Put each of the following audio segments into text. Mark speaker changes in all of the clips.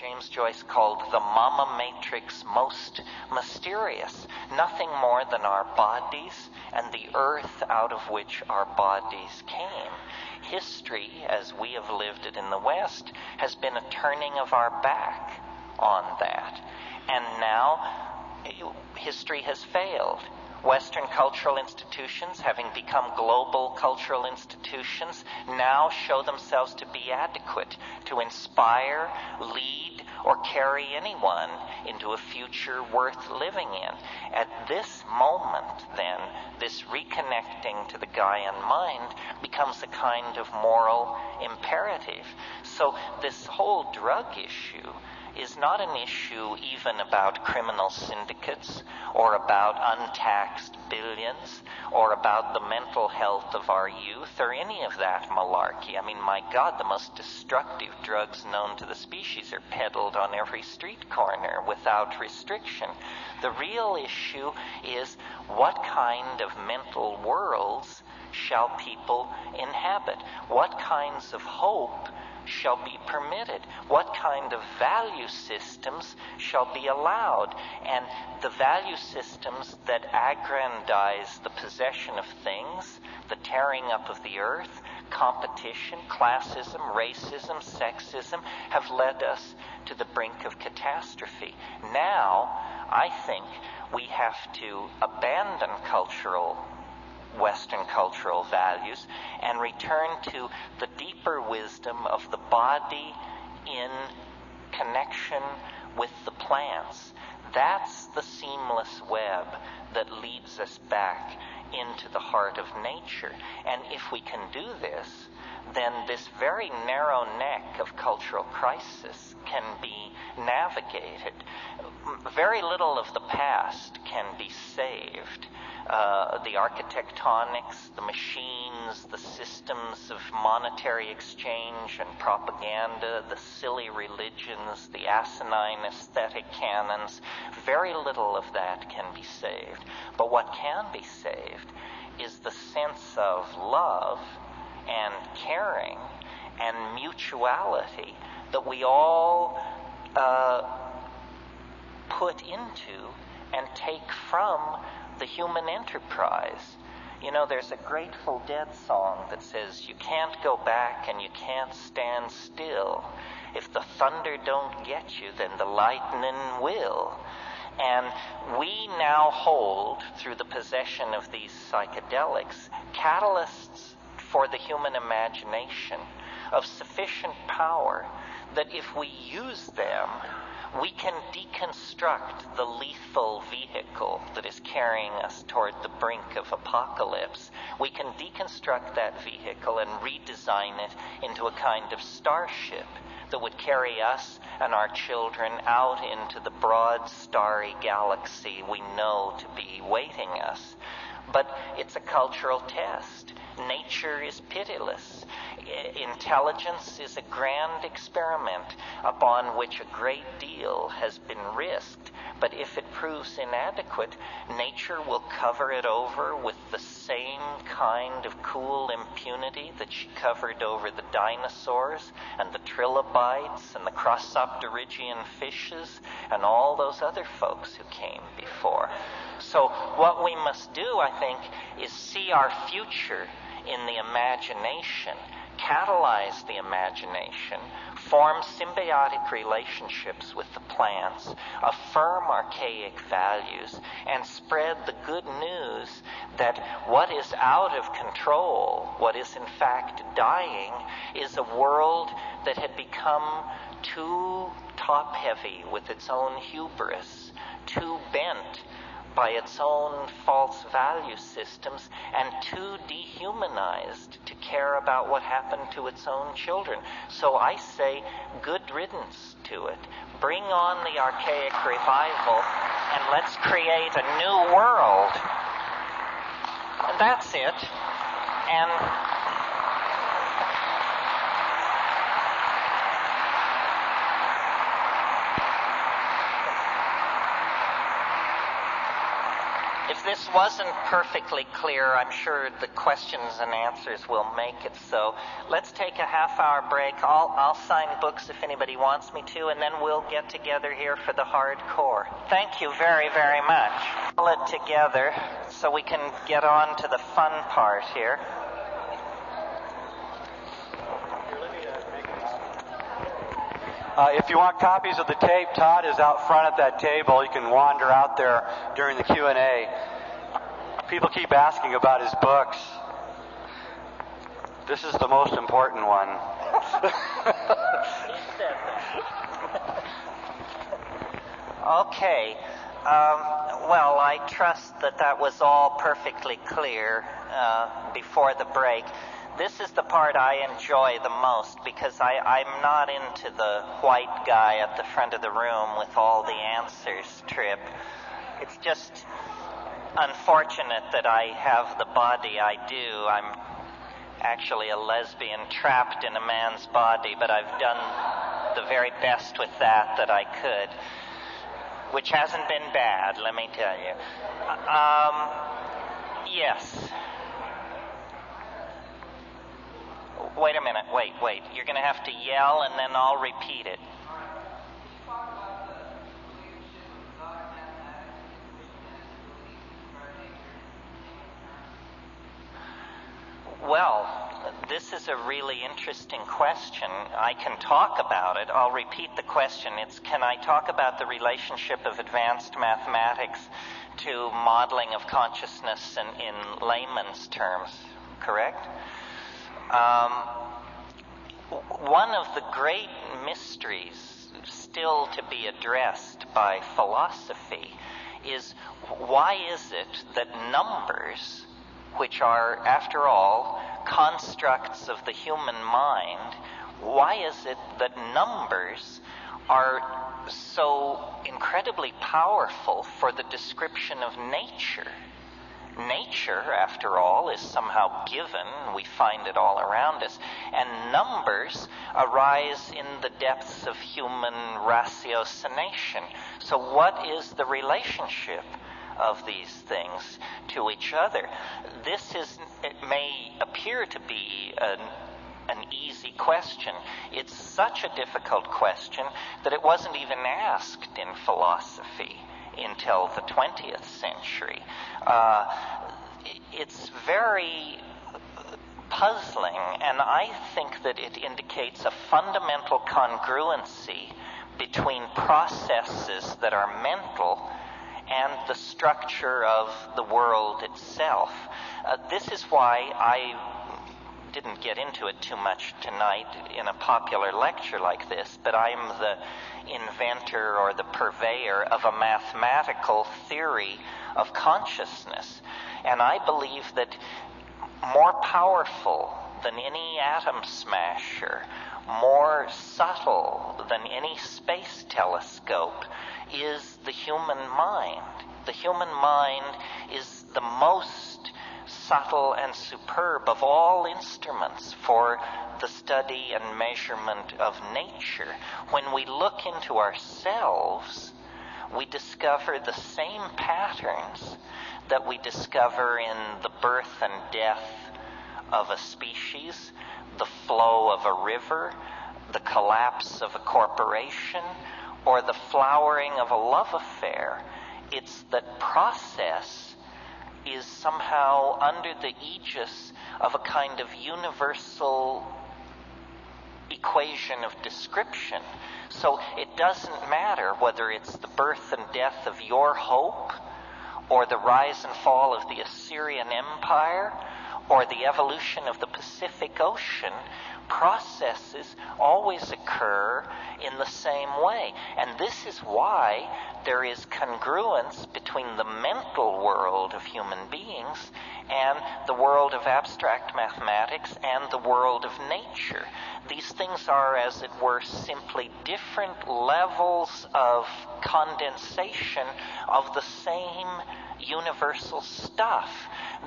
Speaker 1: James Joyce called the mama matrix most mysterious. Nothing more than our bodies and the earth out of which our bodies came. History, as we have lived it in the West, has been a turning of our back on that. And now history has failed. Western cultural institutions, having become global cultural institutions, now show themselves to be adequate to inspire, lead, or carry anyone into a future worth living in. At this moment, then, this reconnecting to the Gaian mind becomes a kind of moral imperative. So this whole drug issue is not an issue even about criminal syndicates or about untaxed billions or about the mental health of our youth or any of that malarkey. I mean, my God, the most destructive drugs known to the species are peddled on every street corner without restriction. The real issue is what kind of mental worlds shall people inhabit? What kinds of hope shall be permitted? What kind of value systems shall be allowed? And the value systems that aggrandize the possession of things, the tearing up of the earth, competition, classism, racism, sexism, have led us to the brink of catastrophe. Now, I think we have to abandon Western cultural values and return to the deeper wisdom of the body in connection with the plants. That's the seamless web that leads us back into the heart of nature. And if we can do this, then this very narrow neck of cultural crisis can be navigated. Very little of the past can be saved. The architectonics, the machines, the systems of monetary exchange and propaganda, the silly religions, the asinine aesthetic canons, very little of that can be saved. But what can be saved is the sense of love and caring and mutuality that we all put into and take from the human enterprise. You know, there's a Grateful Dead song that says, you can't go back and you can't stand still. If the thunder don't get you, then the lightning will. And we now hold, through the possession of these psychedelics, catalysts for the human imagination of sufficient power that if we use them, we can deconstruct the lethal vehicle that is carrying us toward the brink of apocalypse. We can deconstruct that vehicle and redesign it into a kind of starship that would carry us and our children out into the broad starry galaxy we know to be waiting us. But it's a cultural test. Nature is pitiless. Intelligence is a grand experiment upon which a great deal has been risked. But if it proves inadequate, nature will cover it over with the same kind of cool impunity that she covered over the dinosaurs and the trilobites and the crossopterygian fishes and all those other folks who came before. So what we must do, I think, is see our future in the imagination, catalyze the imagination, form symbiotic relationships with the plants, affirm archaic values, and spread the good news that what is out of control, what is in fact dying, is a world that had become too top-heavy with its own hubris, too bent by its own false value systems, and too dehumanized to care about what happened to its own children. So I say, good riddance to it. Bring on the archaic revival, and let's create a new world. And that's it. And If this wasn't perfectly clear, I'm sure the questions and answers will make it so. Let's take a half-hour break. I'll sign books if anybody wants me to, and then we'll get together here for the hardcore. Thank you very, very much. Pull it together so we can get on to the fun part here.
Speaker 2: If you want copies of the tape, Todd is out front at that table. You can wander out there during the Q&A. People keep asking about his books. This is the most important one.
Speaker 1: Okay. Well, I trust that was all perfectly clear before the break. This is the part I enjoy the most because I'm not into the white guy at the front of the room with all the answers trip. It's just unfortunate that I have the body I do. I'm actually a lesbian trapped in a man's body, but I've done the very best with that I could, which hasn't been bad, let me tell you. Yes. Wait a minute, wait. You're going to have to yell and then I'll repeat it. Well, this is a really interesting question. I can talk about it. I'll repeat the question. It's, can I talk about the relationship of advanced mathematics to modeling of consciousness in layman's terms, correct? One of the great mysteries still to be addressed by philosophy is, why is it that numbers, which are, after all, constructs of the human mind, why is it that numbers are so incredibly powerful for the description of nature? Nature, after all, is somehow given. We find it all around us. And numbers arise in the depths of human ratiocination. So what is the relationship of these things to each other? It may appear to be an easy question. It's such a difficult question that it wasn't even asked in philosophy until the 20th century. It's very puzzling, and I think that it indicates a fundamental congruency between processes that are mental and the structure of the world itself. This is why I didn't get into it too much tonight in a popular lecture like this, but I'm the inventor or the purveyor of a mathematical theory of consciousness. And I believe that more powerful than any atom smasher, more subtle than any space telescope, is the human mind. The human mind is the most subtle and superb of all instruments for the study and measurement of nature. When we look into ourselves, we discover the same patterns that we discover in the birth and death of a species, the flow of a river, the collapse of a corporation, or the flowering of a love affair. It's that process is somehow under the aegis of a kind of universal equation of description. So it doesn't matter whether it's the birth and death of your hope, or the rise and fall of the Assyrian Empire, or the evolution of the Pacific Ocean. Processes always occur in the same way. And this is why there is congruence between the mental world of human beings and the world of abstract mathematics and the world of nature. These things are, as it were, simply different levels of condensation of the same universal stuff.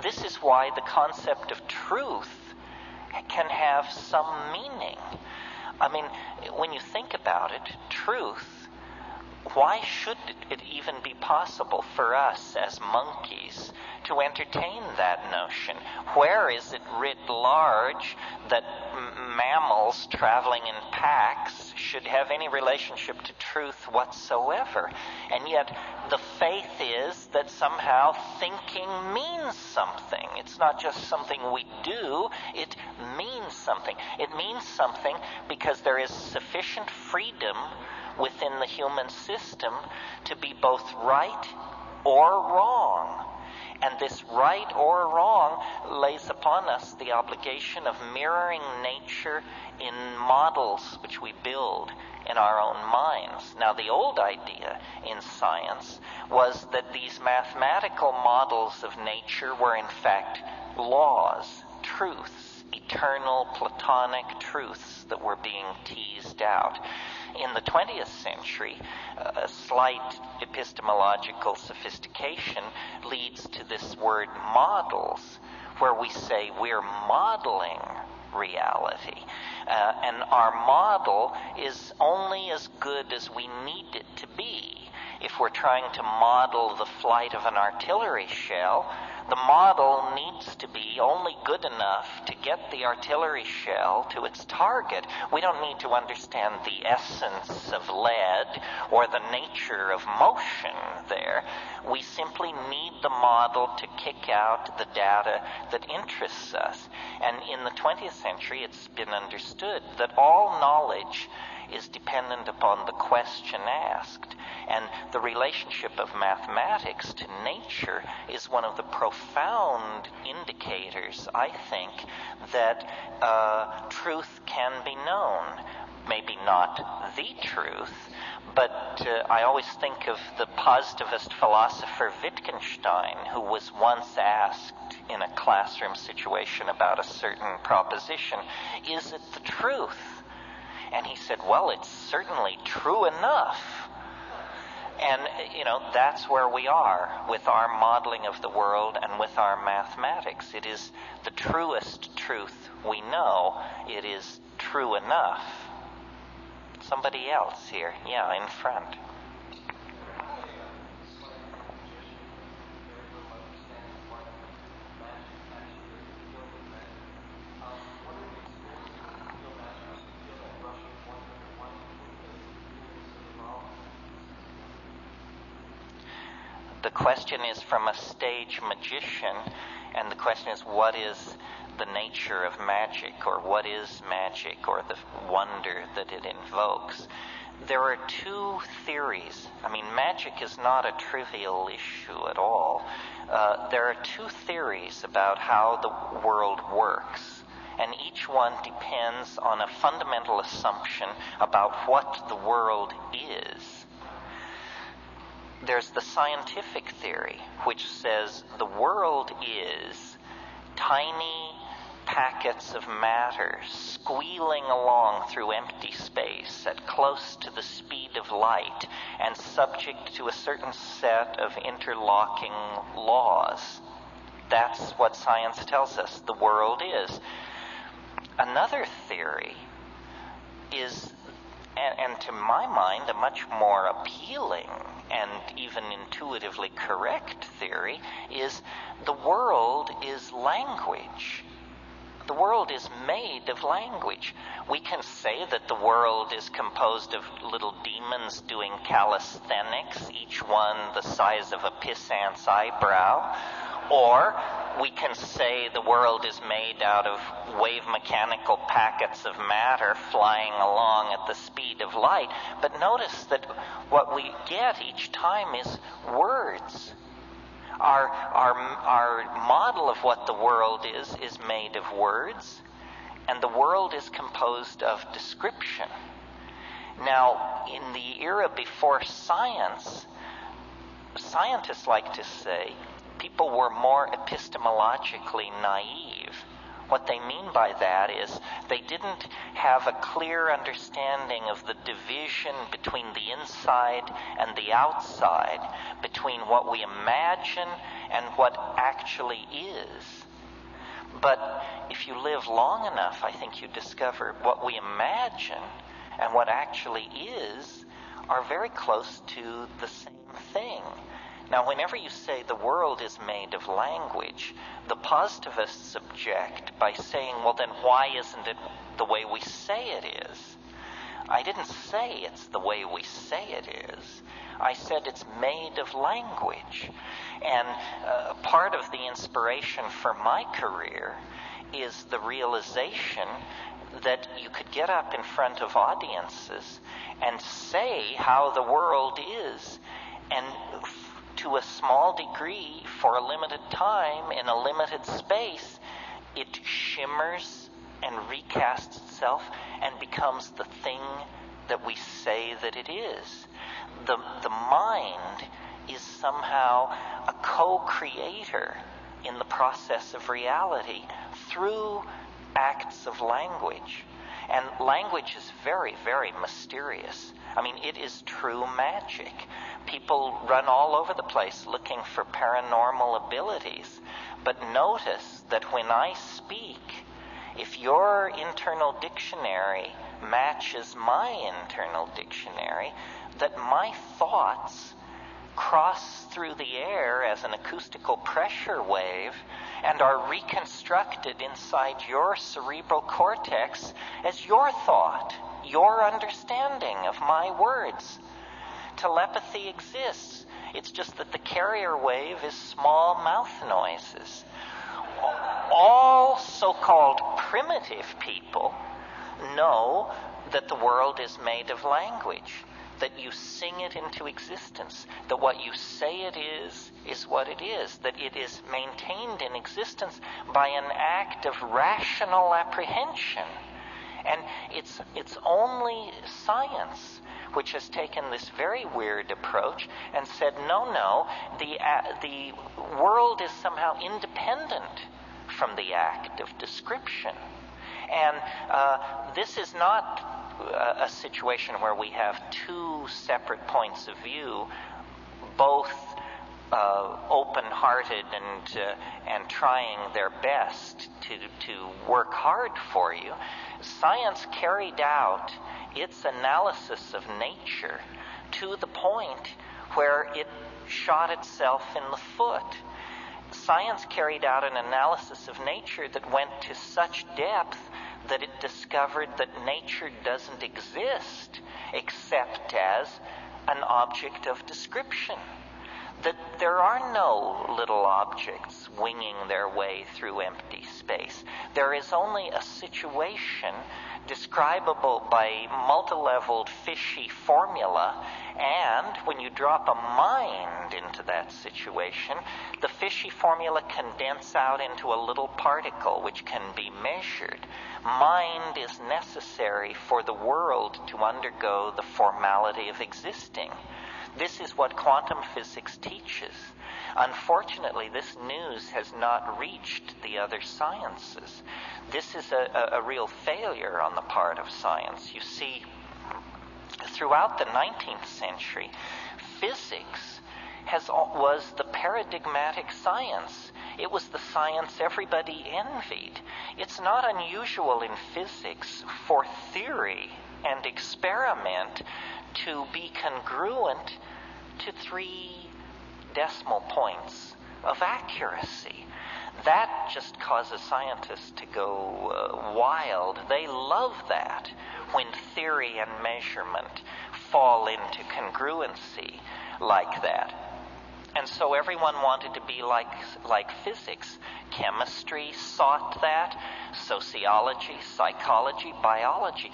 Speaker 1: This is why the concept of truth can have some meaning. I mean, when you think about it, truth why should it even be possible for us as monkeys to entertain that notion? Where is it writ large that mammals traveling in packs should have any relationship to truth whatsoever? And yet the faith is that somehow thinking means something. It's not just something we do, it means something. It means something because there is sufficient freedom within the human system to be both right or wrong. And this right or wrong lays upon us the obligation of mirroring nature in models which we build in our own minds. Now, the old idea in science was that these mathematical models of nature were in fact laws, truths, eternal Platonic truths that were being teased out. In the 20th century, a slight epistemological sophistication leads to this word models, where we say we're modeling reality. And our model is only as good as we need it to be. If we're trying to model the flight of an artillery shell, the model needs to be only good enough to get the artillery shell to its target. We don't need to understand the essence of lead or the nature of motion there. We simply need the model to kick out the data that interests us. And in the 20th century, it's been understood that all knowledge is dependent upon the question asked. And the relationship of mathematics to nature is one of the profound indicators, I think, that truth can be known. Maybe not the truth, but I always think of the positivist philosopher Wittgenstein, who was once asked in a classroom situation about a certain proposition, is it the truth? And he said, well, it's certainly true enough. And, that's where we are with our modeling of the world and with our mathematics. It is the truest truth we know. It is true enough. Somebody else here. Yeah, in front. The question is from a stage magician, and the question is, what is the nature of magic, or what is magic, or the wonder that it invokes? There are two theories. Magic is not a trivial issue at all. There are two theories about how the world works, and each one depends on a fundamental assumption about what the world is. There's the scientific theory, which says the world is tiny packets of matter squealing along through empty space at close to the speed of light and subject to a certain set of interlocking laws. That's what science tells us the world is. Another theory is, and to my mind, a much more appealing and even intuitively correct theory, is the world is language. The world is made of language. We can say that the world is composed of little demons doing calisthenics, each one the size of a pissant's eyebrow. Or we can say the world is made out of wave mechanical packets of matter flying along at the speed of light. But notice that what we get each time is words. Our model of what the world is made of words, and the world is composed of description. Now, in the era before science, scientists like to say people were more epistemologically naive. What they mean by that is they didn't have a clear understanding of the division between the inside and the outside, between what we imagine and what actually is. But if you live long enough, I think you discover what we imagine and what actually is are very close to the same thing. Now, whenever you say the world is made of language, the positivists object by saying, well, then why isn't it the way we say it is? I didn't say it's the way we say it is. I said it's made of language. And part of the inspiration for my career is the realization that you could get up in front of audiences and say how the world is, and to a small degree, for a limited time, in a limited space, it shimmers and recasts itself and becomes the thing that we say that it is. The mind is somehow a co-creator in the process of reality through acts of language. And language is very, very mysterious. I mean, it is true magic. People run all over the place looking for paranormal abilities. But notice that when I speak, if your internal dictionary matches my internal dictionary, that my thoughts cross through the air as an acoustical pressure wave and are reconstructed inside your cerebral cortex as your thought, your understanding of my words. Telepathy exists. It's just that the carrier wave is small mouth noises. All so-called primitive people know that the world is made of language, that you sing it into existence, that what you say it is what it is, that it is maintained in existence by an act of rational apprehension. And it's only science which has taken this very weird approach and said, no, the world is somehow independent from the act of description. And this is not a situation where we have two separate points of view, both open-hearted and trying their best to work hard for you. Science carried out its analysis of nature to the point where it shot itself in the foot. Science carried out an analysis of nature that went to such depth that it discovered that nature doesn't exist except as an object of description. That there are no little objects winging their way through empty space. There is only a situation describable by multi-leveled fishy formula, and when you drop a mind into that situation, the fishy formula condenses out into a little particle which can be measured. Mind is necessary for the world to undergo the formality of existing. This is what quantum physics teaches. Unfortunately, this news has not reached the other sciences. This is a real failure on the part of science. You see, throughout the 19th century, physics was the paradigmatic science. It was the science everybody envied. It's not unusual in physics for theory and experiment to be congruent to 3 decimal points of accuracy. That just causes scientists to go wild. They love that when theory and measurement fall into congruency like that. And so everyone wanted to be like physics. Chemistry sought that, sociology, psychology, biology.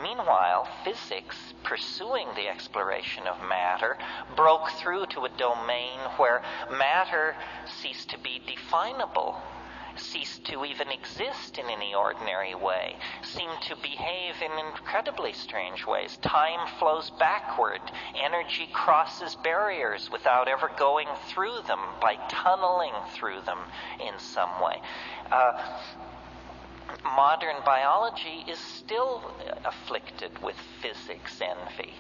Speaker 1: Meanwhile, physics, pursuing the exploration of matter, broke through to a domain where matter ceased to be definable, ceased to even exist in any ordinary way, seemed to behave in incredibly strange ways. Time flows backward. Energy crosses barriers without ever going through them, by tunneling through them in some way. Modern biology is still afflicted with physics envy,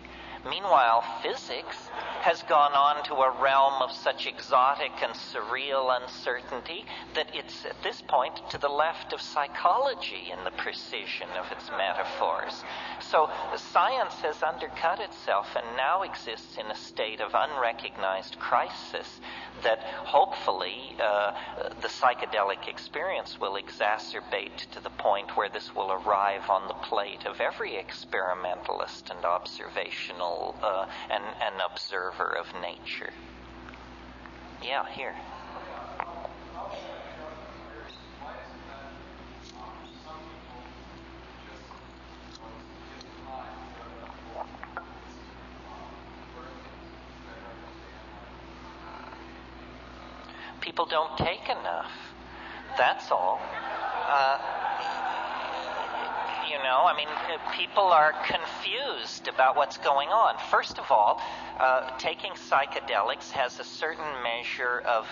Speaker 1: Meanwhile, physics has gone on to a realm of such exotic and surreal uncertainty that it's at this point to the left of psychology in the precision of its metaphors. So science has undercut itself and now exists in a state of unrecognized crisis that hopefully the psychedelic experience will exacerbate to the point where this will arrive on the plate of every experimentalist and observational and observer of nature. Yeah, here. People don't take enough. That's all. People are confused about what's going on. First of all, taking psychedelics has a certain measure of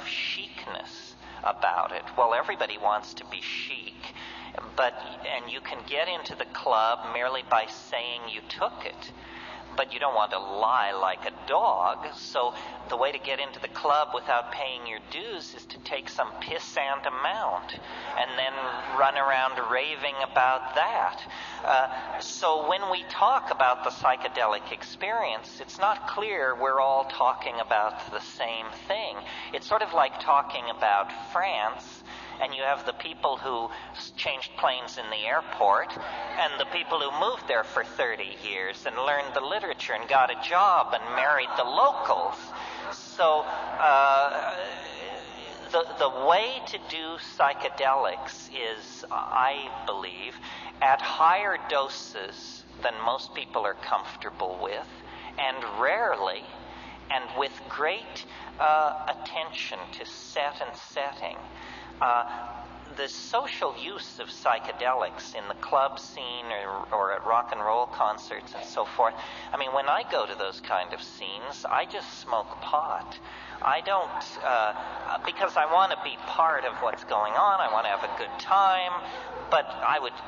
Speaker 1: chicness about it. Well, everybody wants to be chic, and you can get into the club merely by saying you took it. But you don't want to lie like a dog, so the way to get into the club without paying your dues is to take some pissant amount and then run around raving about that. So when we talk about the psychedelic experience, it's not clear we're all talking about the same thing. It's sort of like talking about France, and you have the people who changed planes in the airport and the people who moved there for 30 years and learned the literature and got a job and married the locals. So the way to do psychedelics is, I believe, at higher doses than most people are comfortable with, and rarely, and with great attention to set and setting. The social use of psychedelics in the club scene or at rock and roll concerts and so forth, when I go to those kind of scenes, I just smoke pot. I don't, because I want to be part of what's going on, I want to have a good time, but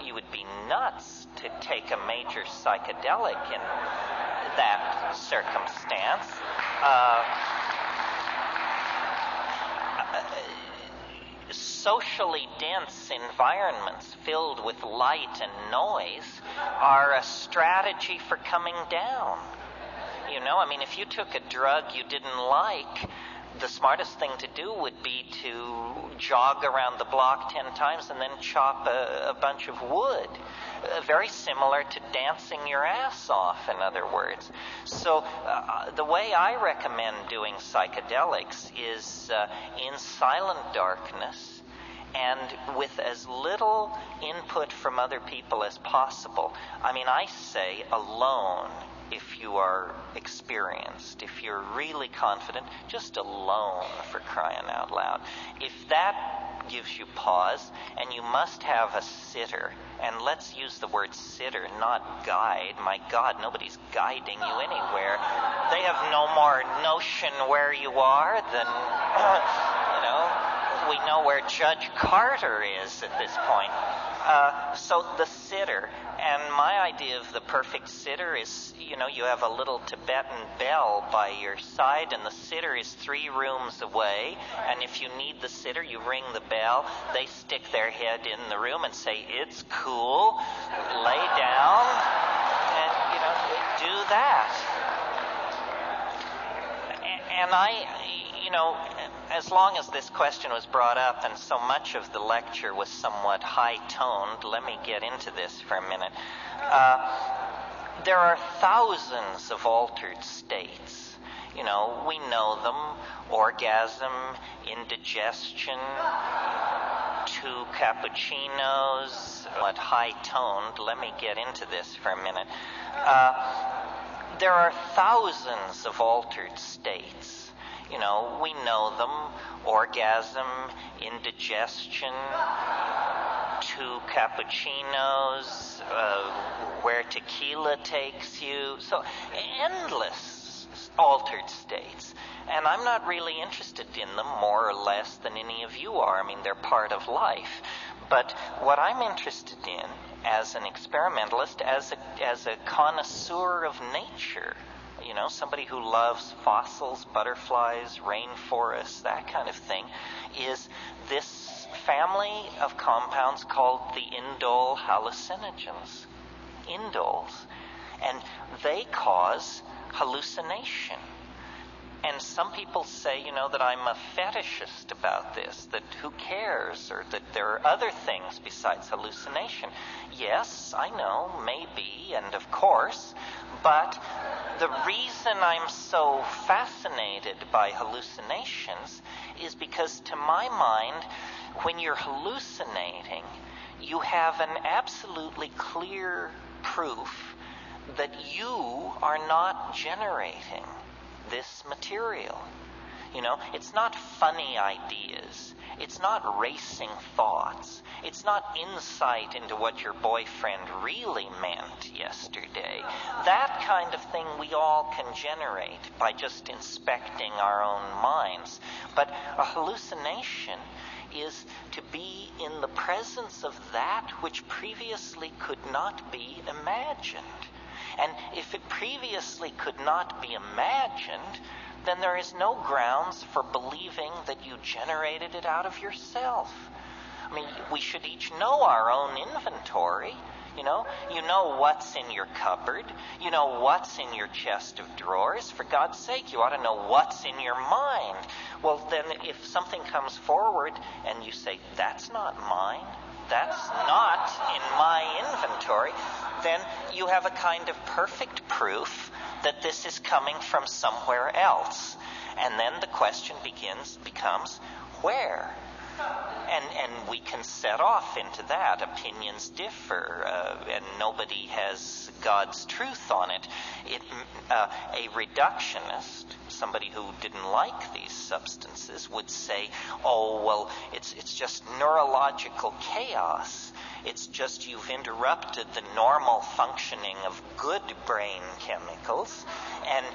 Speaker 1: you would be nuts to take a major psychedelic in that circumstance. Socially dense environments filled with light and noise are a strategy for coming down. If you took a drug you didn't like, the smartest thing to do would be to jog around the block 10 times and then chop a bunch of wood. Very similar to dancing your ass off, in other words. So the way I recommend doing psychedelics is in silent darkness and with as little input from other people as possible. I say alone. If you are experienced, if you're really confident, just alone, for crying out loud. If that gives you pause, and you must have a sitter, and let's use the word sitter, not guide. My God, nobody's guiding you anywhere. They have no more notion where you are than, we know where Judge Carter is at this point. So the sitter, and my idea of the perfect sitter is, you have a little Tibetan bell by your side, and the sitter is 3 rooms away, and if you need the sitter, you ring the bell, they stick their head in the room and say, "It's cool," lay down, and, do that. And as long as this question was brought up and so much of the lecture was somewhat high-toned, let me get into this for a minute. There are thousands of altered states. We know them: orgasm, indigestion, 2 cappuccinos. What high-toned, let me get into this for a minute. There are thousands of altered states. We know them: orgasm, indigestion, 2 cappuccinos, where tequila takes you. So endless altered states. And I'm not really interested in them more or less than any of you are. They're part of life. But what I'm interested in as an experimentalist, as a connoisseur of nature, somebody who loves fossils, butterflies, rainforests, that kind of thing, is this family of compounds called the indole hallucinogens. Indoles. And they cause hallucination. And some people say, that I'm a fetishist about this, that who cares, or that there are other things besides hallucination. Yes, I know, maybe, and of course, but the reason I'm so fascinated by hallucinations is because, to my mind, when you're hallucinating, you have an absolutely clear proof that you are not generating this material. It's not funny ideas. It's not racing thoughts. It's not insight into what your boyfriend really meant yesterday. That kind of thing we all can generate by just inspecting our own minds. But a hallucination is to be in the presence of that which previously could not be imagined. And if it previously could not be imagined, then there is no grounds for believing that you generated it out of yourself. I mean, we should each know our own inventory. You know what's in your cupboard. You know what's in your chest of drawers. For God's sake, you ought to know what's in your mind. Well, then if something comes forward and you say, that's not mine, that's not in my inventory, then you have a kind of perfect proof that this is coming from somewhere else. And then the question becomes, where? And we can set off into that. Opinions differ, and nobody has God's truth on it. A reductionist, somebody who didn't like these substances, would say, oh, well, it's just neurological chaos. It's just you've interrupted the normal functioning of good brain chemicals, and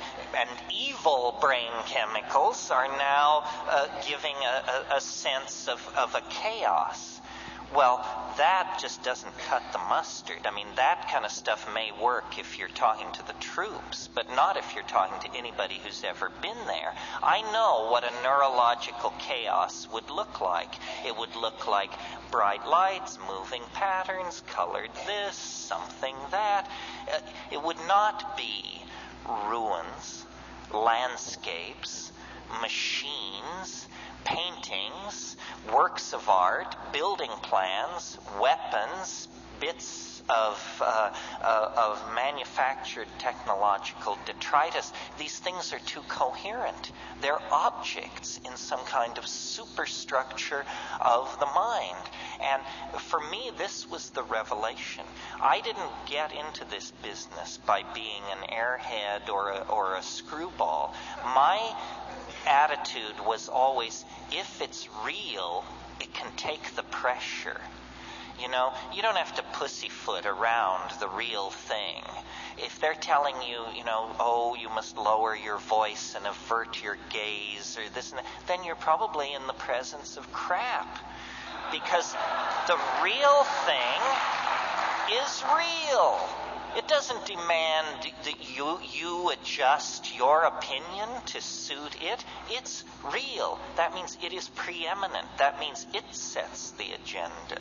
Speaker 1: evil brain chemicals are now giving a sense of a chaos. Well, that just doesn't cut the mustard. I mean, that kind of stuff may work if you're talking to the troops, but not if you're talking to anybody who's ever been there. I know what a neurological chaos would look like. It would look like bright lights, moving patterns, colored this, something that. It would not be ruins, landscapes, machines, paintings, works of art, building plans, weapons, bits of manufactured technological detritus. These things are too coherent. They're objects in some kind of superstructure of the mind. And for me, this was the revelation. I didn't get into this business by being an airhead or a screwball. My attitude was always, if it's real, it can take the pressure. You don't have to pussyfoot around the real thing. If they're telling you, oh, you must lower your voice and avert your gaze or this and that, then you're probably in the presence of crap. Because the real thing is real. It doesn't demand that you adjust your opinion to suit it. It's real. That means it is preeminent. That means it sets the agenda.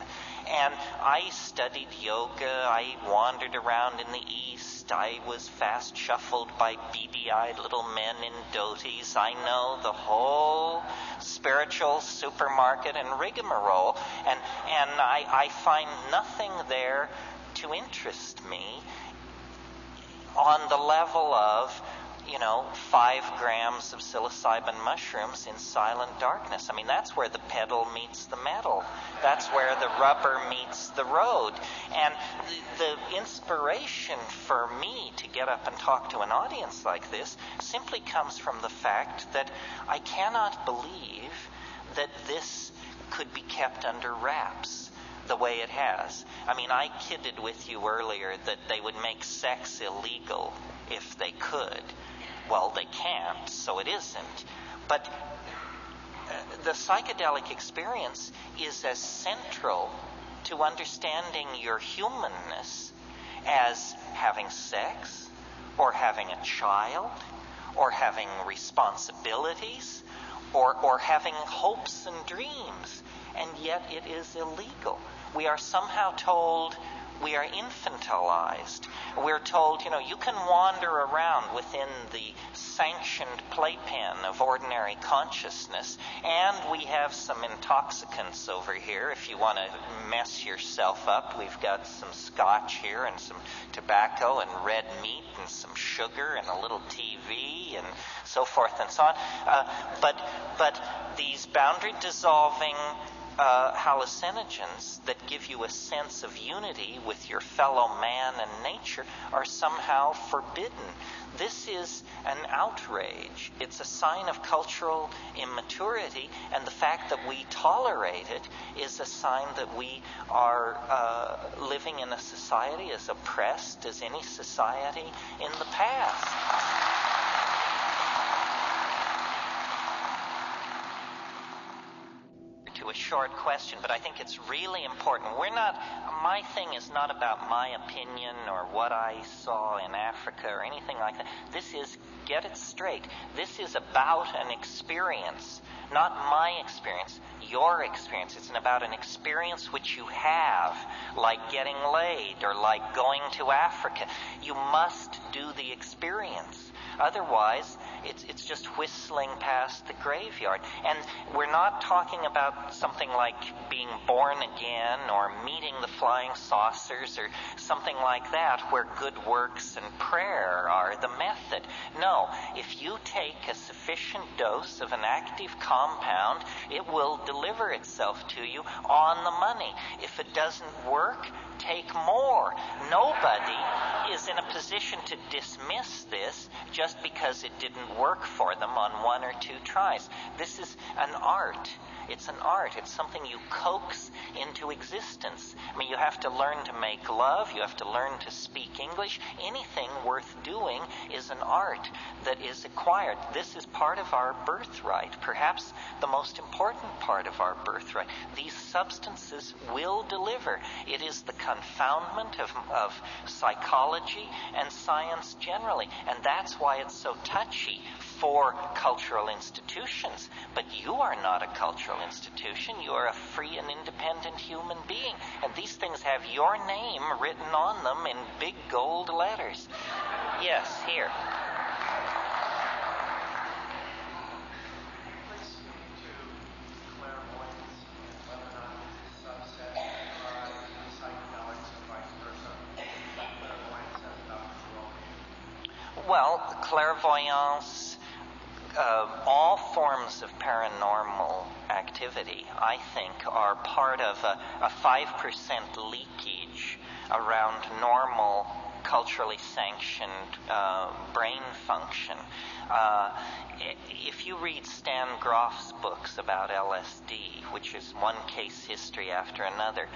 Speaker 1: And I studied yoga. I wandered around in the East. I was fast shuffled by beady-eyed little men in dhotis. I know the whole spiritual supermarket and rigmarole. And I find nothing there to interest me on the level of, 5 grams of psilocybin mushrooms in silent darkness. I mean, that's where the pedal meets the metal. That's where the rubber meets the road. And the inspiration for me to get up and talk to an audience like this simply comes from the fact that I cannot believe that this could be kept under wraps the way it has. I mean, I kidded with you earlier that they would make sex illegal if they could. Well, they can't, so it isn't. But the psychedelic experience is as central to understanding your humanness as having sex, or having a child, or having responsibilities, or having hopes and dreams, and yet it is illegal. We are somehow told we are infantilized. We're told, you can wander around within the sanctioned playpen of ordinary consciousness, and we have some intoxicants over here. If you want to mess yourself up, we've got some scotch here and some tobacco and red meat and some sugar and a little TV and so forth and so on. But these boundary dissolving hallucinogens that give you a sense of unity with your fellow man and nature are somehow forbidden. This is an outrage. It's a sign of cultural immaturity, and the fact that we tolerate it is a sign that we are living in a society as oppressed as any society in the past. A short question, but I think it's really important. My thing is not about my opinion or what I saw in Africa or anything like that. This is, get it straight, this is about an experience, not my experience, your experience. It's about an experience which you have, like getting laid or like going to Africa. You must do the experience. Otherwise, it's just whistling past the graveyard. And we're not talking about something like being born again or meeting the flying saucers or something like that, where good works and prayer are the method. No, if you take a sufficient dose of an active compound, it will deliver itself to you on the money. If it doesn't work, take more. Nobody is in a position to dismiss this just because it didn't work for them on one or two tries. This is an art. It's an art. It's something you coax into existence. I mean, you have to learn to make love. You have to learn to speak English. Anything worth doing is an art that is acquired. This is part of our birthright, perhaps the most important part of our birthright. These substances will deliver. It is the confoundment of psychology and science generally, and that's why it's so touchy for cultural institutions. But you are not a cultural institution. You are a free and independent human being, and these things have your name written on them in big gold letters. Yes, here. Well, clairvoyance, all forms of paranormal activity, I think, are part of a 5% leakage around normal, culturally sanctioned brain function. If you read Stan Groff's books about LSD, which is one case history after another,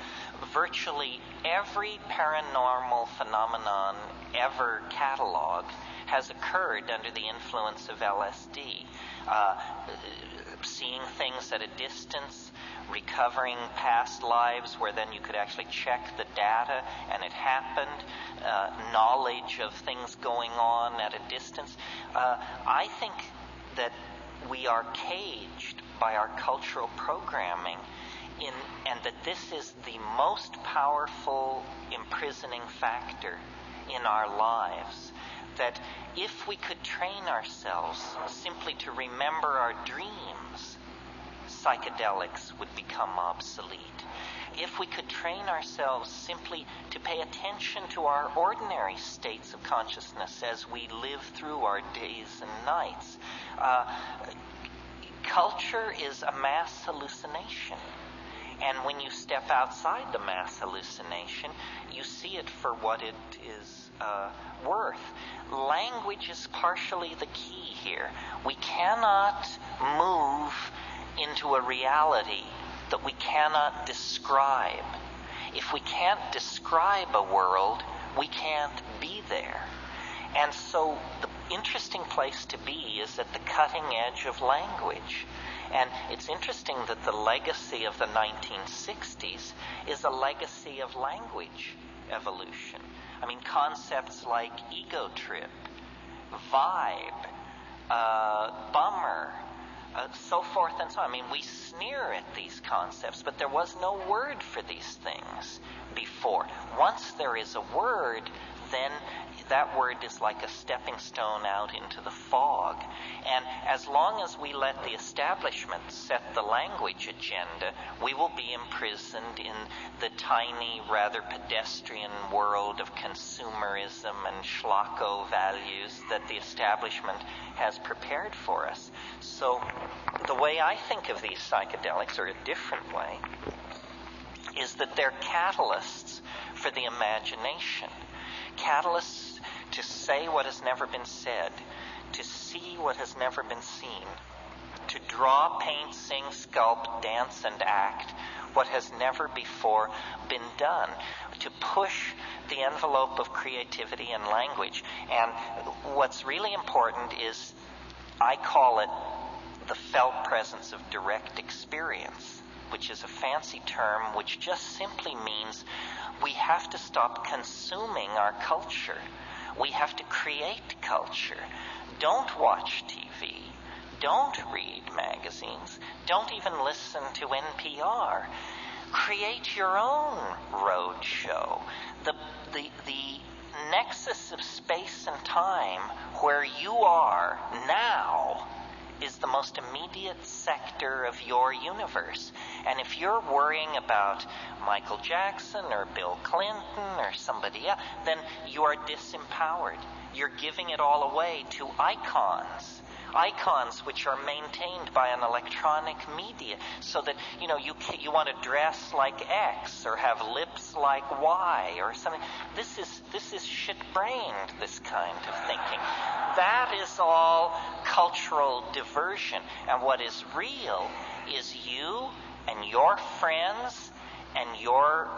Speaker 1: virtually every paranormal phenomenon ever cataloged has occurred under the influence of LSD. Seeing things at a distance, recovering past lives where then you could actually check the data and it happened, knowledge of things going on at a distance. I think that we are caged by our cultural programming and that this is the most powerful imprisoning factor in our lives. That if we could train ourselves simply to remember our dreams, psychedelics would become obsolete. If we could train ourselves simply to pay attention to our ordinary states of consciousness as we live through our days and nights, culture is a mass hallucination. And when you step outside the mass hallucination, you see it for what it is worth. Language is partially the key here. We cannot move into a reality that we cannot describe. If we can't describe a world, we can't be there. And so the interesting place to be is at the cutting edge of language. And it's interesting that the legacy of the 1960s is a legacy of language evolution. I mean, concepts like ego trip, vibe, bummer, so forth and so on. I mean, we sneer at these concepts, but there was no word for these things before. Once there is a word, then that word is like a stepping stone out into the fog. And as long as we let the establishment set the language agenda, we will be imprisoned in the tiny, rather pedestrian world of consumerism and schlocko values that the establishment has prepared for us. So the way I think of these psychedelics, or a different way, is that they're catalysts for the imagination. Catalysts to say what has never been said, to see what has never been seen, to draw, paint, sing, sculpt, dance, and act what has never before been done, to push the envelope of creativity and language. And what's really important is, I call it the felt presence of direct experience, which is a fancy term which just simply means we have to stop consuming our culture. We have to create culture. Don't watch TV. Don't read magazines. Don't even listen to NPR. Create your own road show. The nexus of space and time where you are now is the most immediate sector of your universe. And if you're worrying about Michael Jackson or Bill Clinton or somebody else, then you are disempowered. You're giving it all away to icons which are maintained by an electronic media, so that you want to dress like X or have lips like Y or something. This is shit-brained, this kind of thinking. That is all cultural diversion. And what is real is you and your friends and your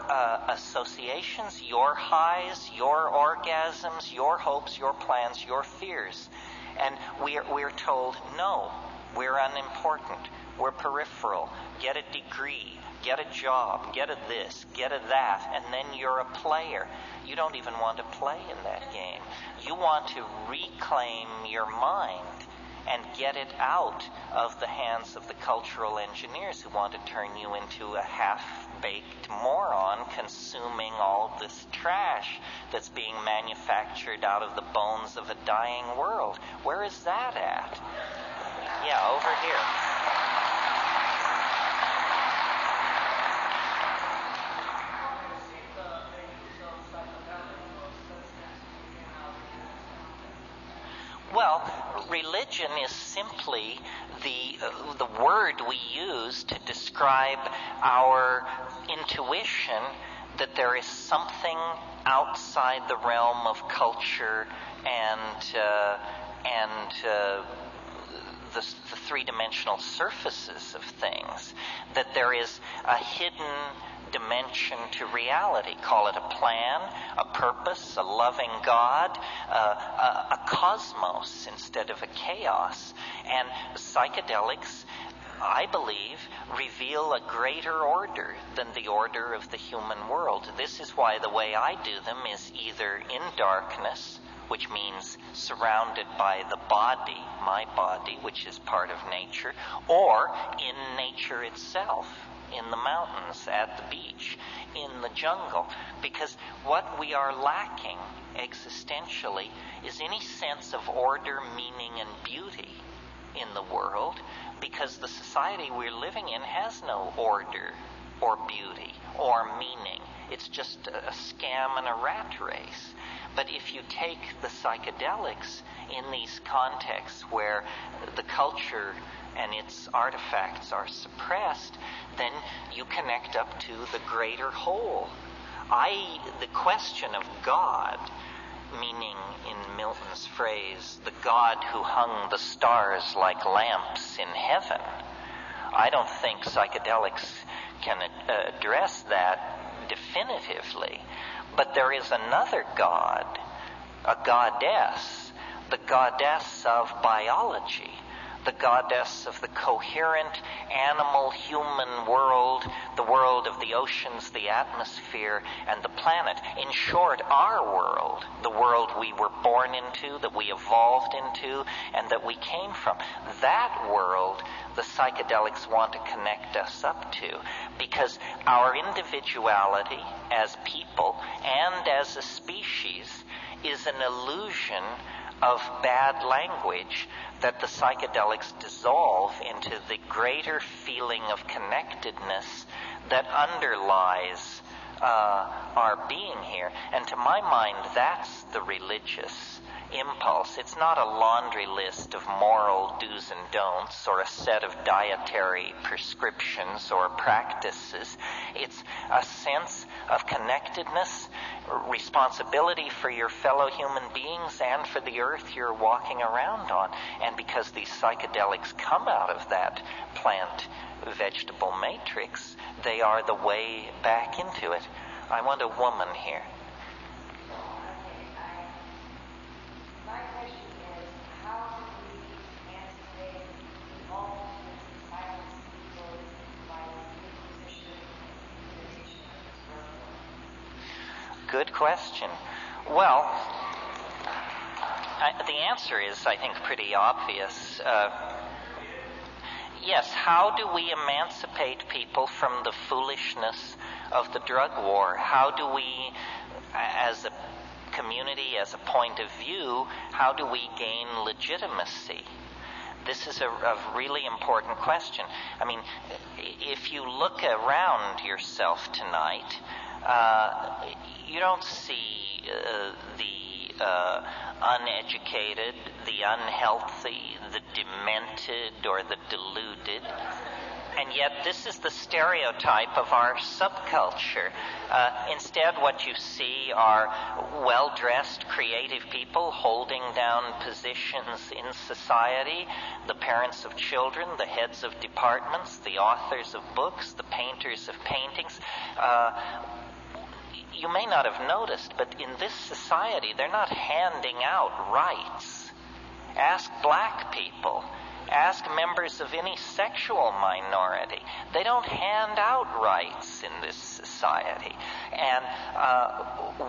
Speaker 1: associations, your highs, your orgasms, your hopes, your plans, your fears. And we're told, no, we're unimportant, we're peripheral, get a degree, get a job, get a this, get a that, and then you're a player. You don't even want to play in that game. You want to reclaim your mind and get it out of the hands of the cultural engineers who want to turn you into a half-baked moron consuming all this trash that's being manufactured out of the bones of a dying world. Where is that at? Yeah, over here. Well, religion is simply the word we use to describe our intuition that there is something outside the realm of culture and the three-dimensional surfaces of things, that there is a hidden dimension to reality. Call it a plan, a purpose, a loving God, a cosmos instead of a chaos. And psychedelics, I believe, reveal a greater order than the order of the human world. This is why the way I do them is either in darkness, which means surrounded by the body, my body, which is part of nature, or in nature itself, in the mountains, at the beach, in the jungle. Because what we are lacking existentially is any sense of order, meaning, and beauty in the world, because the society we're living in has no order or beauty or meaning. It's just a scam and a rat race. But if you take the psychedelics in these contexts where the culture and its artifacts are suppressed, then you connect up to the greater whole. The question of God, meaning in Milton's phrase, the God who hung the stars like lamps in heaven, I don't think psychedelics can address that definitively. But there is another God, a goddess, the goddess of biology, the goddess of the coherent animal-human world, the world of the oceans, the atmosphere, and the planet. In short, our world, the world we were born into, that we evolved into, and that we came from. That world the psychedelics want to connect us up to, because our individuality as people and as a species is an illusion of bad language that the psychedelics dissolve into the greater feeling of connectedness that underlies our being here. And to my mind, that's the religious impulse. It's not a laundry list of moral do's and don'ts or a set of dietary prescriptions or practices. It's a sense of connectedness, responsibility for your fellow human beings and for the earth you're walking around on. And because these psychedelics come out of that plant-vegetable matrix, they are the way back into it. I want a woman here. Good question. Well, the answer is, I think, pretty obvious. Yes, how do we emancipate people from the foolishness of the drug war? How do we, as a community, as a point of view, how do we gain legitimacy? This is a really important question. I mean, if you look around yourself tonight, you don't see the uneducated, the unhealthy, the demented, or the deluded. And yet this is the stereotype of our subculture. Instead, what you see are well-dressed, creative people holding down positions in society, the parents of children, the heads of departments, the authors of books, the painters of paintings. You may not have noticed, but in this society, they're not handing out rights. Ask black people. Ask members of any sexual minority. They don't hand out rights in this society. And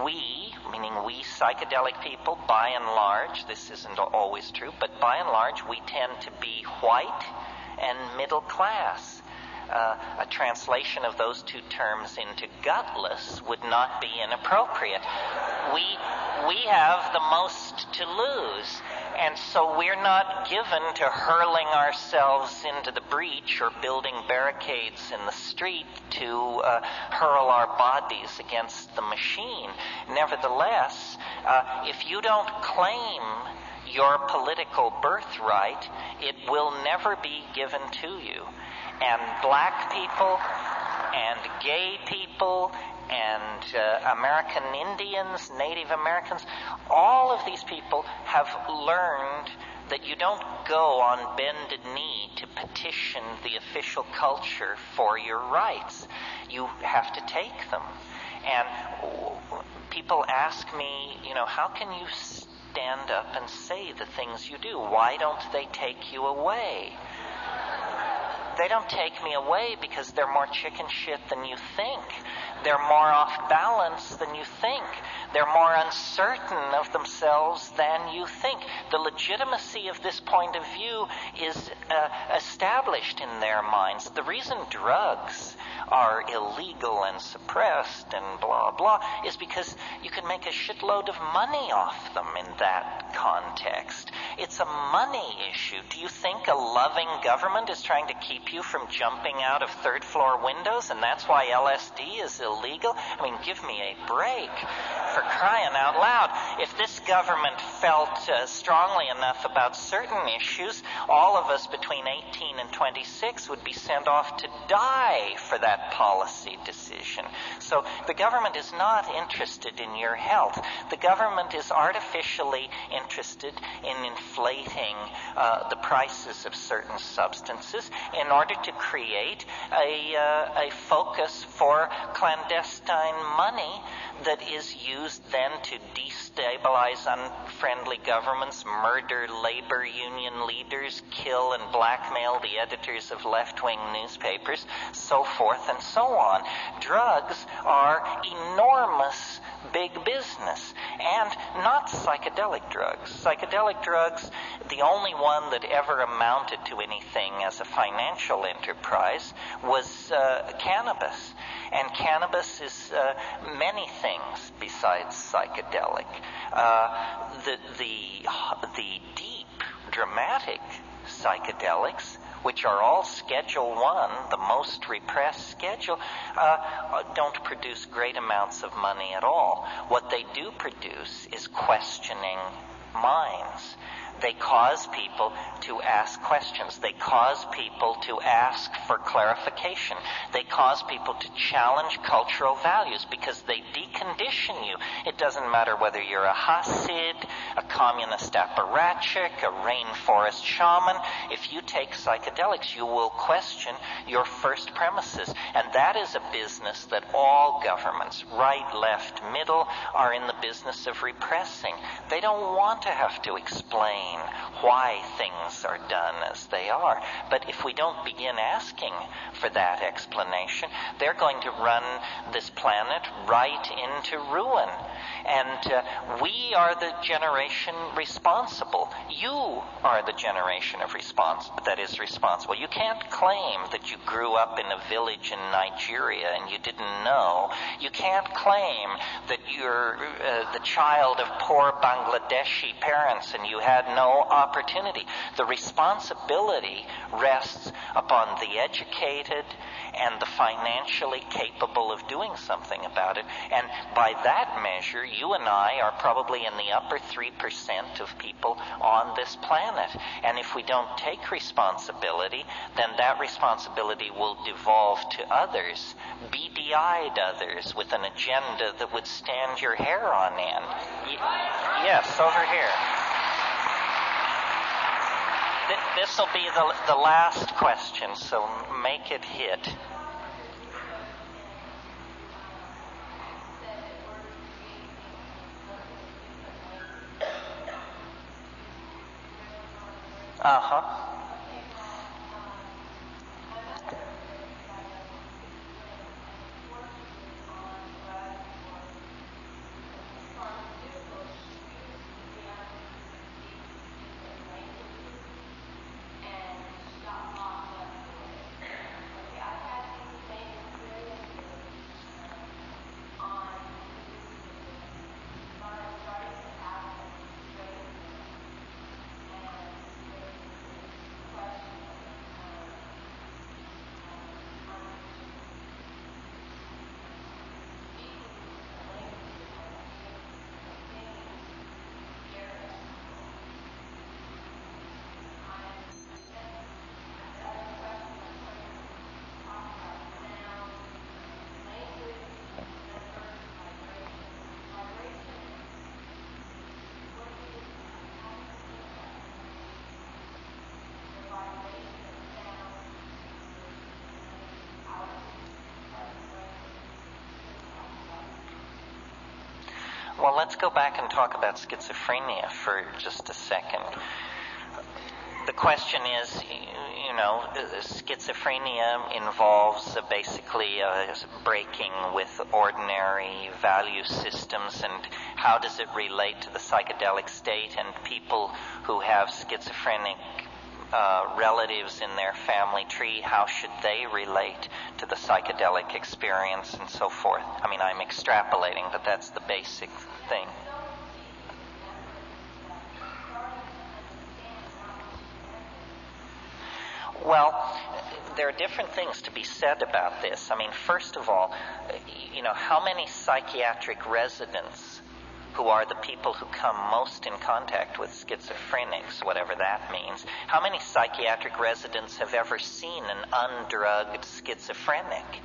Speaker 1: we, meaning we psychedelic people, by and large, this isn't always true, but by and large, we tend to be white and middle class. A translation of those two terms into gutless would not be inappropriate. We have the most to lose, and so we're not given to hurling ourselves into the breach or building barricades in the street to hurl our bodies against the machine. Nevertheless, if you don't claim your political birthright, it will never be given to you. And black people and gay people and American Indians, Native Americans, all of these people have learned that you don't go on bended knee to petition the official culture for your rights. You have to take them. And people ask me, how can you stand up and say the things you do? Why don't they take you away? They don't take me away because they're more chicken shit than you think. They're more off balance than you think. They're more uncertain of themselves than you think. The legitimacy of this point of view is established in their minds. The reason drugs are illegal and suppressed and blah, blah, is because you can make a shitload of money off them in that context. It's a money issue. Do you think a loving government is trying to keep you from jumping out of third-floor windows, and that's why LSD is illegal? I mean, give me a break, for crying out loud. If this government felt strongly enough about certain issues, all of us between 18 and 26 would be sent off to die for that policy decision. So the government is not interested in your health. The government is artificially interested in inflating the prices of certain substances in order to create a focus for clandestine money that is used then to destabilize unfriendly governments, murder labor union leaders, kill and blackmail the editors of left-wing newspapers, so forth and so on. Drugs are enormous big business, and not psychedelic drugs. Psychedelic drugs, the only one that ever amounted to anything as a financial enterprise was cannabis. And cannabis is many things besides psychedelic. The deep, dramatic psychedelics, which are all Schedule 1, the most repressed schedule, don't produce great amounts of money at all. What they do produce is questioning minds. They cause people to ask questions. They cause people to ask for clarification. They cause people to challenge cultural values because they decondition you. It doesn't matter whether you're a Hasid, a communist apparatchik, a rainforest shaman. If you take psychedelics, you will question your first premises. And that is a business that all governments, right, left, middle, are in the business of repressing. They don't want to have to explain why things are done as they are. But if we don't begin asking for that explanation, they're going to run this planet right into ruin. And we are the generation responsible. You are the generation that is responsible. You can't claim that you grew up in a village in Nigeria and you didn't know. You can't claim that you're the child of poor Bangladeshi parents and you had no opportunity. The responsibility rests upon the educated and the financially capable of doing something about it. And by that measure, you and I are probably in the upper 3% of people on this planet. And if we don't take responsibility, then that responsibility will devolve to others, beady-eyed others with an agenda that would stand your hair on end. Yes, over here. This will be the last question, so make it hit. Uh-huh. Well, let's go back and talk about schizophrenia for just a second. The question is, schizophrenia involves basically breaking with ordinary value systems, and how does it relate to the psychedelic state? And people who have schizophrenic relatives in their family tree, how should they relate to the psychedelic experience and so forth? I mean, I'm extrapolating, but that's the basic thing. Well, there are different things to be said about this. I mean, first of all, how many psychiatric residents who are the people who come most in contact with schizophrenics, whatever that means, how many psychiatric residents have ever seen an undrugged schizophrenic?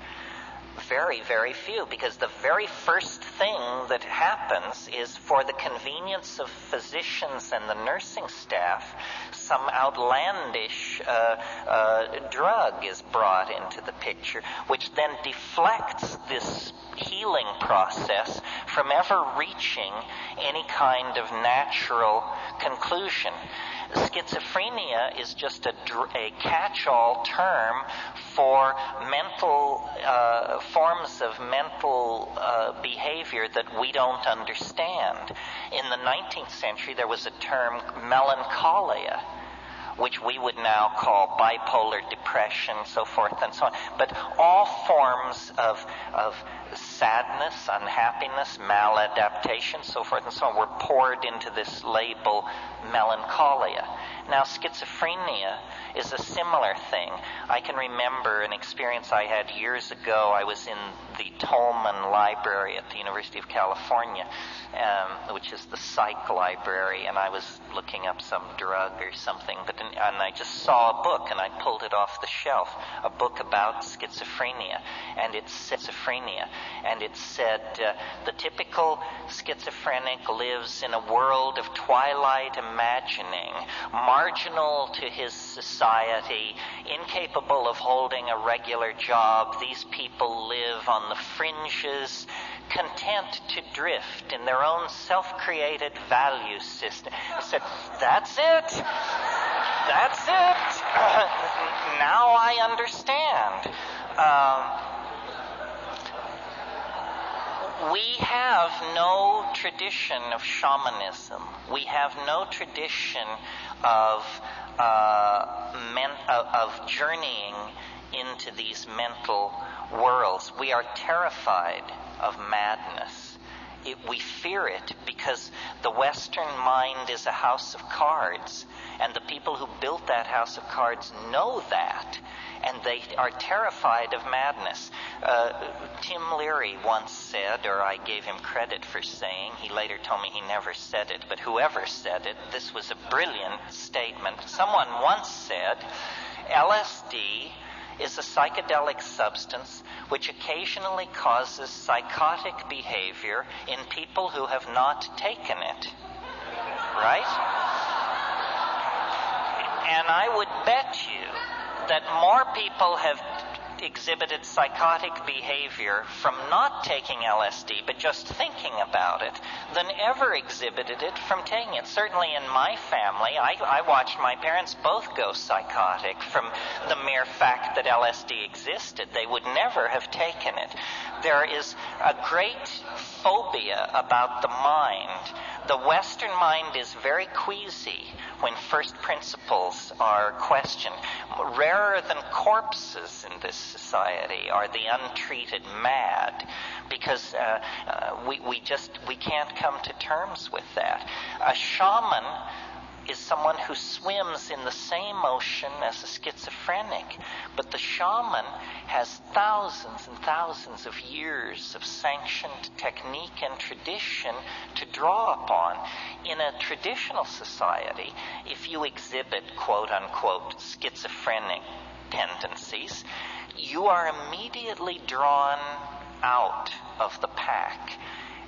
Speaker 1: Very, very few, because the very first thing that happens is, for the convenience of physicians and the nursing staff, some outlandish drug is brought into the picture, which then deflects this healing process from ever reaching any kind of natural conclusion. Schizophrenia is just a catch-all term for mental forms of mental behavior that we don't understand. In the 19th century, there was a term, melancholia, which we would now call bipolar depression, so forth and so on. But all forms of sadness, unhappiness, maladaptation, so forth and so on, were poured into this label melancholia. Now, schizophrenia is a similar thing. I can remember an experience I had years ago. I was in the Tolman Library at the University of California, which is the psych library, and I was looking up some drug or something, and I just saw a book, and I pulled it off the shelf, a book about schizophrenia, and it said the typical schizophrenic lives in a world of twilight imagining, marginal to his society, incapable of holding a regular job. These people live on the fringes, content to drift in their own self-created value system. I said, that's it. That's it. Now I understand. We have no tradition of shamanism. We have no tradition of journeying into these mental worlds. We are terrified of madness. We fear it because the Western mind is a house of cards, and the people who built that house of cards know that, and they are terrified of madness. Tim Leary once said, or I gave him credit for saying, he later told me he never said it, but whoever said it, this was a brilliant statement. Someone once said, LSD is a psychedelic substance which occasionally causes psychotic behavior in people who have not taken it. Right? And I would bet you that more people have exhibited psychotic behavior from not taking LSD, but just thinking about it, than ever exhibited it from taking it. Certainly in my family, I watched my parents both go psychotic from the mere fact that LSD existed. They would never have taken it. There is a great phobia about the mind. The Western mind is very queasy when first principles are questioned. Rarer than corpses in this society are the untreated mad, because we can't come to terms with that. A shaman is someone who swims in the same ocean as a schizophrenic, but the shaman has thousands and thousands of years of sanctioned technique and tradition to draw upon. In a traditional society, if you exhibit quote-unquote schizophrenic tendencies, you are immediately drawn out of the pack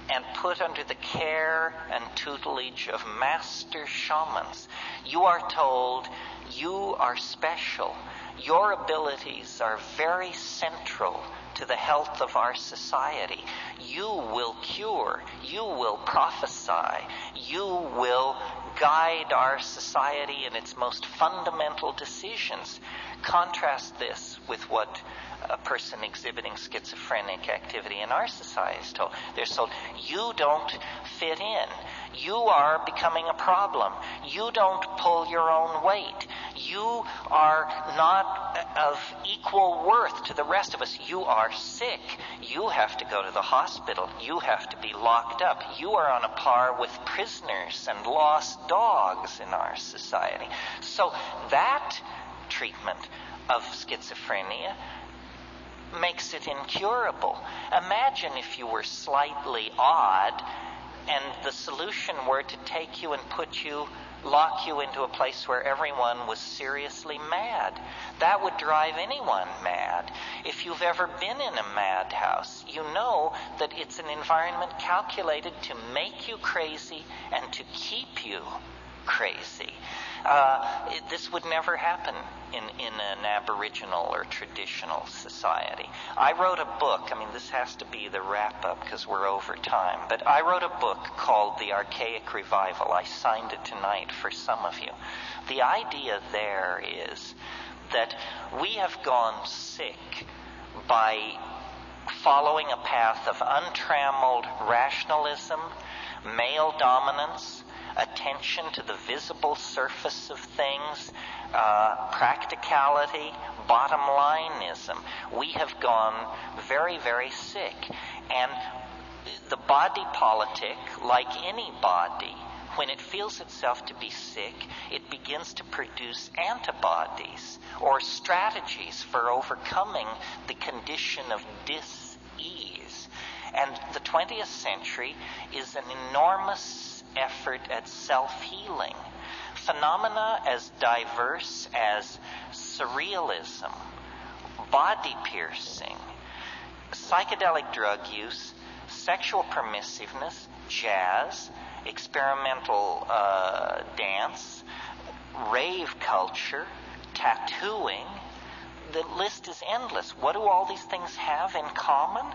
Speaker 1: and put under the care and tutelage of master shamans. You are told, you are special. Your abilities are very central to the health of our society. You will cure. You will prophesy. You will guide our society in its most fundamental decisions. Contrast this with what a person exhibiting schizophrenic activity in our society is told. They're told, you don't fit in. You are becoming a problem. You don't pull your own weight. You are not of equal worth to the rest of us. You are sick. You have to go to the hospital. You have to be locked up. You are on a par with prisoners and lost dogs in our society. So that treatment of schizophrenia makes it incurable. Imagine if you were slightly odd and the solution were to take you and lock you into a place where everyone was seriously mad. That would drive anyone mad. If you've ever been in a madhouse, you know that it's an environment calculated to make you crazy and to keep you crazy. This would never happen in an Aboriginal or traditional society. I wrote a book. This has to be the wrap-up because we're over time. But I wrote a book called The Archaic Revival. I signed it tonight for some of you. The idea there is that we have gone sick by following a path of untrammeled rationalism, male dominance, attention to the visible surface of things, practicality, bottom lineism. We have gone very, very sick. And the body politic, like any body, when it feels itself to be sick, it begins to produce antibodies or strategies for overcoming the condition of dis-ease. And the 20th century is an enormous effort at self-healing. Phenomena as diverse as surrealism, body piercing, psychedelic drug use, sexual permissiveness, jazz, experimental dance, rave culture, tattooing. The list is endless. What do all these things have in common?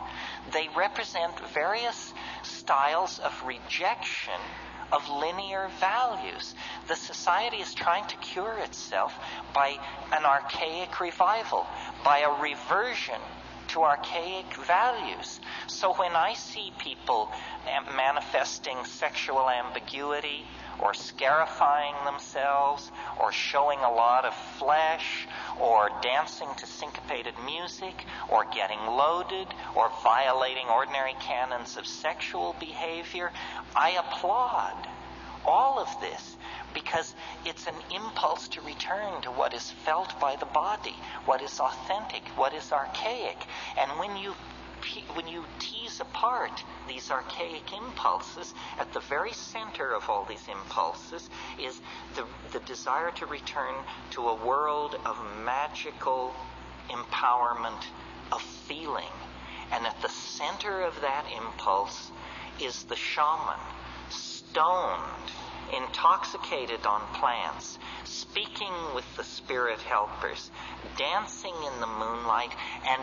Speaker 1: They represent various styles of rejection of linear values. The society is trying to cure itself by an archaic revival, by a reversion to archaic values. So when I see people manifesting sexual ambiguity, or scarifying themselves, or showing a lot of flesh, or dancing to syncopated music, or getting loaded, or violating ordinary canons of sexual behavior, I applaud all of this because it's an impulse to return to what is felt by the body, what is authentic, what is archaic. And when you tease apart these archaic impulses, at the very center of all these impulses is the desire to return to a world of magical empowerment of feeling. And at the center of that impulse is the shaman, stoned, intoxicated on plants, speaking with the spirit helpers, dancing in the moonlight, and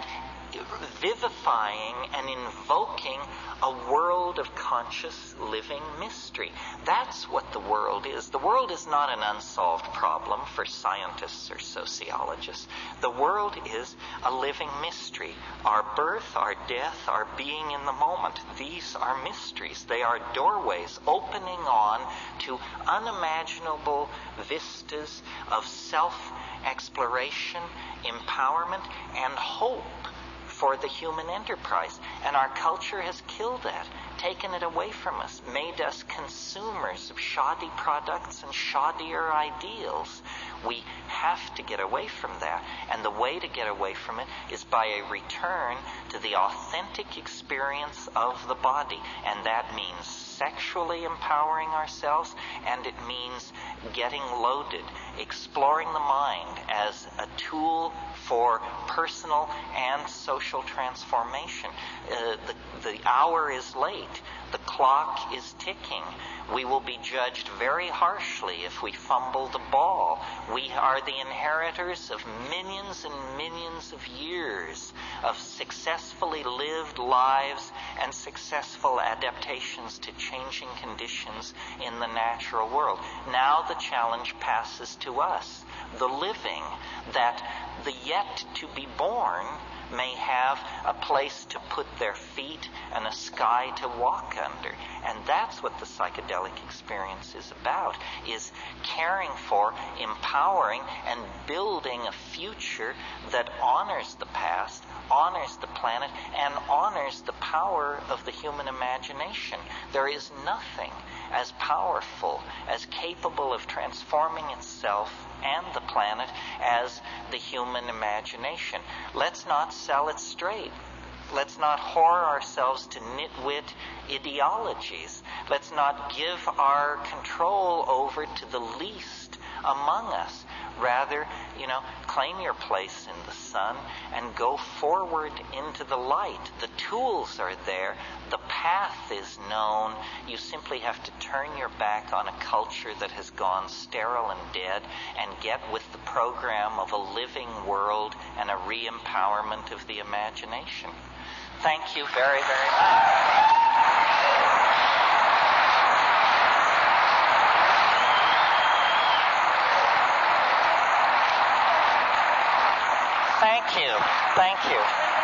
Speaker 1: vivifying and invoking a world of conscious living mystery. That's what the world is. The world is not an unsolved problem for scientists or sociologists. The world is a living mystery. Our birth, our death, our being in the moment. These are mysteries. They are doorways opening on to unimaginable vistas of self-exploration, empowerment, and hope for the human enterprise. And our culture has killed that, taken it away from us, made us consumers of shoddy products and shoddier ideals. We have to get away from that. And the way to get away from it is by a return to the authentic experience of the body. And that means sexually empowering ourselves, and it means getting loaded, exploring the mind as a tool for personal and social transformation. The hour is late. The clock is ticking. We will be judged very harshly if we fumble the ball. We are the inheritors of millions and millions of years of successfully lived lives and successful adaptations to changing conditions in the natural world. Now the challenge passes to us, the living, that the yet to be born may have a place to put their feet and a sky to walk under. And that's what the psychedelic experience is about, is caring for, empowering, and building a future that honors the past, honors the planet, and honors the power of the human imagination. There is nothing as powerful, as capable of transforming itself and the planet as the human imagination. Let's not sell it straight. Let's not whore ourselves to nitwit ideologies. Let's not give our control over to the least among us. Rather, claim your place in the sun and go forward into the light. The tools are there. The path is known. You simply have to turn your back on a culture that has gone sterile and dead and get with the program of a living world and a re-empowerment of the imagination. Thank you very, very much. Thank you.